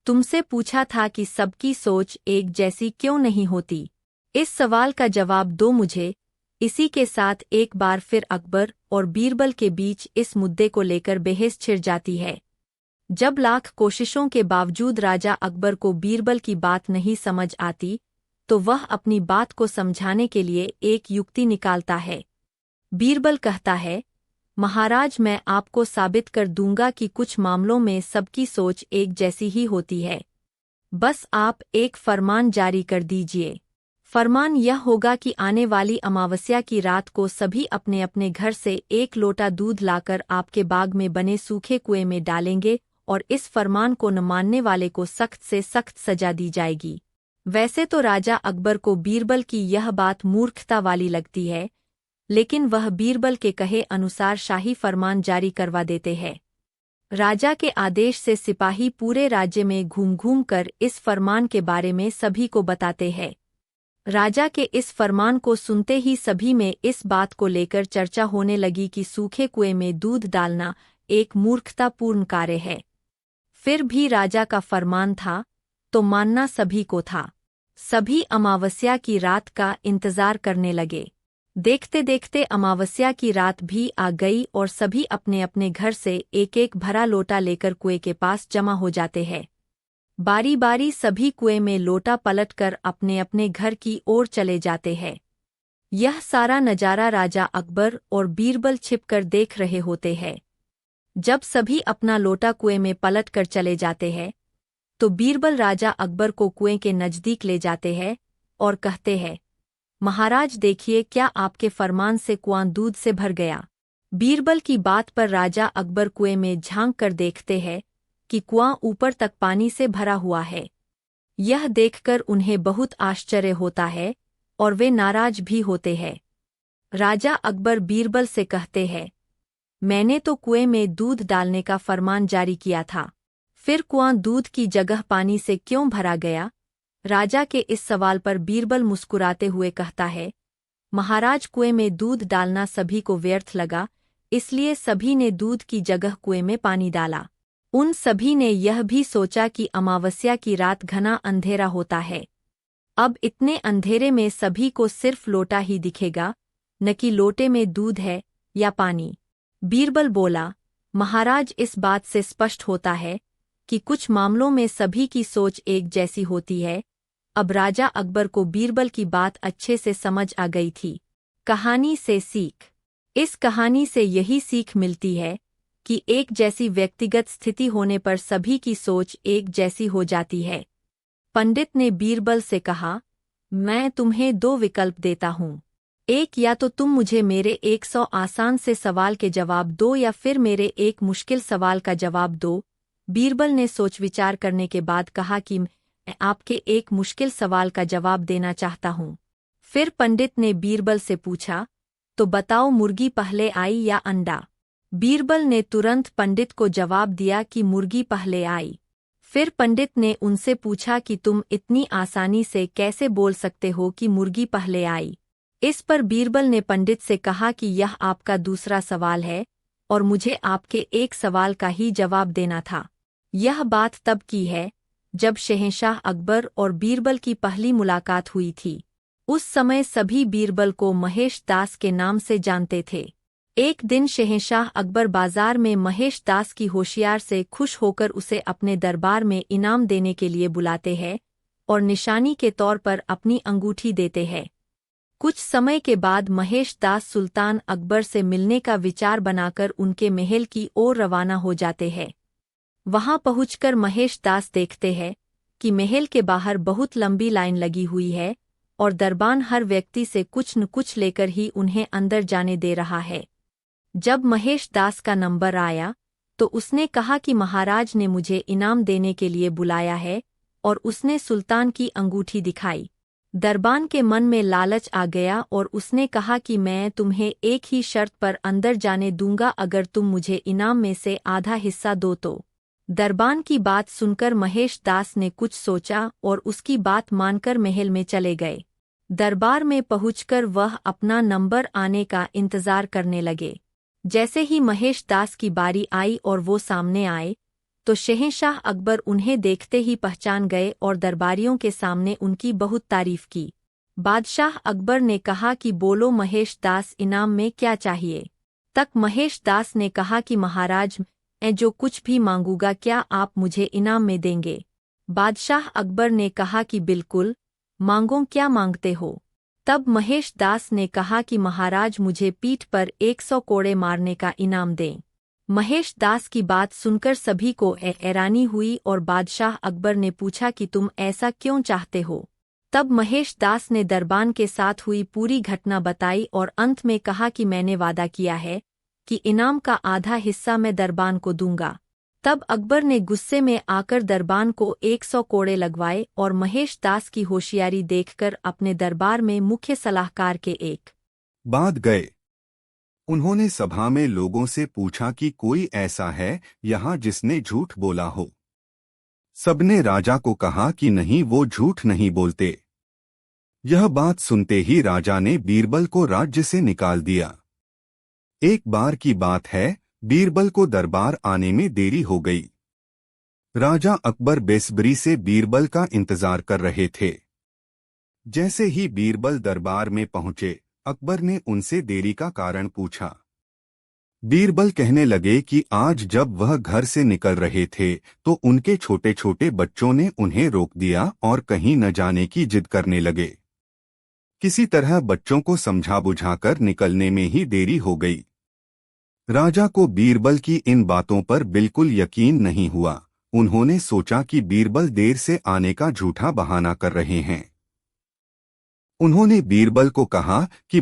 तुमसे पूछा था कि सबकी सोच एक जैसी क्यों नहीं होती। इस सवाल का जवाब दो मुझे। इसी के साथ एक बार फिर अकबर और बीरबल के बीच इस मुद्दे को लेकर बहस छिड़ जाती है। जब लाख कोशिशों के बावजूद राजा अकबर को बीरबल की बात नहीं समझ आती, तो वह अपनी बात को समझाने के लिए एक युक्ति निकालता है। बीरबल कहता है, महाराज, मैं आपको साबित कर दूंगा कि कुछ मामलों में सबकी सोच एक जैसी ही होती है। बस आप एक फरमान जारी कर दीजिए। फरमान यह होगा कि आने वाली अमावस्या की रात को सभी अपने अपने घर से एक लोटा दूध लाकर आपके बाग में बने सूखे कुएं में डालेंगे और इस फरमान को न मानने वाले को सख्त से सख्त सजा दी जाएगी। वैसे तो राजा अकबर को बीरबल की यह बात मूर्खता वाली लगती है, लेकिन वह बीरबल के कहे अनुसार शाही फरमान जारी करवा देते हैं। राजा के आदेश से सिपाही पूरे राज्य में घूम घूम कर इस फरमान के बारे में सभी को बताते हैं। राजा के इस फरमान को सुनते ही सभी में इस बात को लेकर चर्चा होने लगी कि सूखे कुएं में दूध डालना एक मूर्खतापूर्ण कार्य है। फिर भी राजा का फरमान था, तो मानना सभी को था। सभी अमावस्या की रात का इंतजार करने लगे। देखते देखते अमावस्या की रात भी आ गई और सभी अपने अपने घर से एक एक भरा लोटा लेकर कुएं के पास जमा हो जाते हैं। बारी बारी सभी कुएं में लोटा पलटकर अपने अपने घर की ओर चले जाते हैं। यह सारा नजारा राजा अकबर और बीरबल छिपकर देख रहे होते हैं। जब सभी अपना लोटा कुएं में पलटकर चले जाते हैं, तो बीरबल राजा अकबर को कुएं के नजदीक ले जाते हैं और कहते हैं, महाराज देखिए, क्या आपके फरमान से कुआं दूध से भर गया। बीरबल की बात पर राजा अकबर कुएं में झांक कर देखते हैं कि कुआं ऊपर तक पानी से भरा हुआ है। यह देखकर उन्हें बहुत आश्चर्य होता है और वे नाराज भी होते हैं। राजा अकबर बीरबल से कहते हैं, मैंने तो कुएं में दूध डालने का फरमान जारी किया था, फिर कुआं दूध की जगह पानी से क्यों भरा गया। राजा के इस सवाल पर बीरबल मुस्कुराते हुए कहता है, महाराज, कुएं में दूध डालना सभी को व्यर्थ लगा, इसलिए सभी ने दूध की जगह कुएं में पानी डाला। उन सभी ने यह भी सोचा कि अमावस्या की रात घना अंधेरा होता है। अब इतने अंधेरे में सभी को सिर्फ लोटा ही दिखेगा, न कि लोटे में दूध है या पानी। बीरबल बोला, महाराज, इस बात से स्पष्ट होता है कि कुछ मामलों में सभी की सोच एक जैसी होती है। अब राजा अकबर को बीरबल की बात अच्छे से समझ आ गई थी। कहानी से सीख। इस कहानी से यही सीख मिलती है कि एक जैसी व्यक्तिगत स्थिति होने पर सभी की सोच एक जैसी हो जाती है। पंडित ने बीरबल से कहा, मैं तुम्हें दो विकल्प देता हूँ। एक, या तो तुम मुझे मेरे 100 आसान से सवाल के जवाब दो या फिर मेरे एक मुश्किल सवाल का जवाब दो। बीरबल ने सोच विचार करने के बाद कहा कि मैं आपके एक मुश्किल सवाल का जवाब देना चाहता हूँ। फिर पंडित ने बीरबल से पूछा, तो बताओ, मुर्गी पहले आई या अंडा। बीरबल ने तुरंत पंडित को जवाब दिया कि मुर्गी पहले आई। फिर पंडित ने उनसे पूछा कि तुम इतनी आसानी से कैसे बोल सकते हो कि मुर्गी पहले आई। इस पर बीरबल ने पंडित से कहा कि यह आपका दूसरा सवाल है और मुझे आपके एक सवाल का ही जवाब देना था। यह बात तब की है जब शहंशाह अकबर और बीरबल की पहली मुलाकात हुई थी। उस समय सभी बीरबल को महेश दास के नाम से जानते थे। एक दिन शहंशाह अकबर बाजार में महेश दास की होशियार से खुश होकर उसे अपने दरबार में इनाम देने के लिए बुलाते हैं और निशानी के तौर पर अपनी अंगूठी देते हैं। कुछ समय के बाद महेश दास सुल्तान अकबर से मिलने का विचार बनाकर उनके महल की ओर रवाना हो जाते हैं। वहां पहुंचकर महेश दास देखते हैं कि महल के बाहर बहुत लंबी लाइन लगी हुई है और दरबान हर व्यक्ति से कुछ न कुछ लेकर ही उन्हें अंदर जाने दे रहा है। जब महेश दास का नंबर आया तो उसने कहा कि महाराज ने मुझे इनाम देने के लिए बुलाया है और उसने सुल्तान की अंगूठी दिखाई। दरबान के मन में लालच आ गया और उसने कहा कि मैं तुम्हें एक ही शर्त पर अंदर जाने दूंगा, अगर तुम मुझे इनाम में से आधा हिस्सा दो तो। दरबान की बात सुनकर महेश दास ने कुछ सोचा और उसकी बात मानकर महल में चले गए। दरबार में पहुंचकर वह अपना नंबर आने का इंतजार करने लगे। जैसे ही महेश दास की बारी आई और वो सामने आए, तो शहंशाह अकबर उन्हें देखते ही पहचान गए और दरबारियों के सामने उनकी बहुत तारीफ की। बादशाह अकबर ने कहा कि बोलो महेश दास, इनाम में क्या चाहिए? तक महेश दास ने कहा कि महाराज, मैं जो कुछ भी मांगूंगा क्या आप मुझे इनाम में देंगे? बादशाह अकबर ने कहा कि बिल्कुल, मांगो, क्या मांगते हो? तब महेश दास ने कहा कि महाराज, मुझे पीठ पर 100 कोड़े मारने का इनाम दें। महेश दास की बात सुनकर सभी को हैरानी हुई और बादशाह अकबर ने पूछा कि तुम ऐसा क्यों चाहते हो? तब महेश दास ने दरबान के साथ हुई पूरी घटना बताई और अंत में कहा कि मैंने वादा किया है कि इनाम का आधा हिस्सा मैं दरबान को दूंगा। तब अकबर ने गुस्से में आकर दरबान को 100 कोड़े लगवाए और महेश दास की होशियारी देखकर अपने दरबार में मुख्य सलाहकार के एक बाद गए। उन्होंने सभा में लोगों से पूछा कि कोई ऐसा है यहाँ जिसने झूठ बोला हो। सबने राजा को कहा कि नहीं, वो झूठ नहीं बोलते। यह बात सुनते ही राजा ने बीरबल को राज्य से निकाल दिया। एक बार की बात है, बीरबल को दरबार आने में देरी हो गई। राजा अकबर बेसब्री से बीरबल का इंतजार कर रहे थे। जैसे ही बीरबल दरबार में पहुंचे, अकबर ने उनसे देरी का कारण पूछा। बीरबल कहने लगे कि आज जब वह घर से निकल रहे थे तो उनके छोटे छोटे बच्चों ने उन्हें रोक दिया और कहीं न जाने की जिद करने लगे। किसी तरह बच्चों को समझा बुझाकर निकलने में ही देरी हो गई। राजा को बीरबल की इन बातों पर बिल्कुल यकीन नहीं हुआ। उन्होंने सोचा कि बीरबल देर से आने का झूठा बहाना कर रहे हैं। उन्होंने बीरबल को कहा कि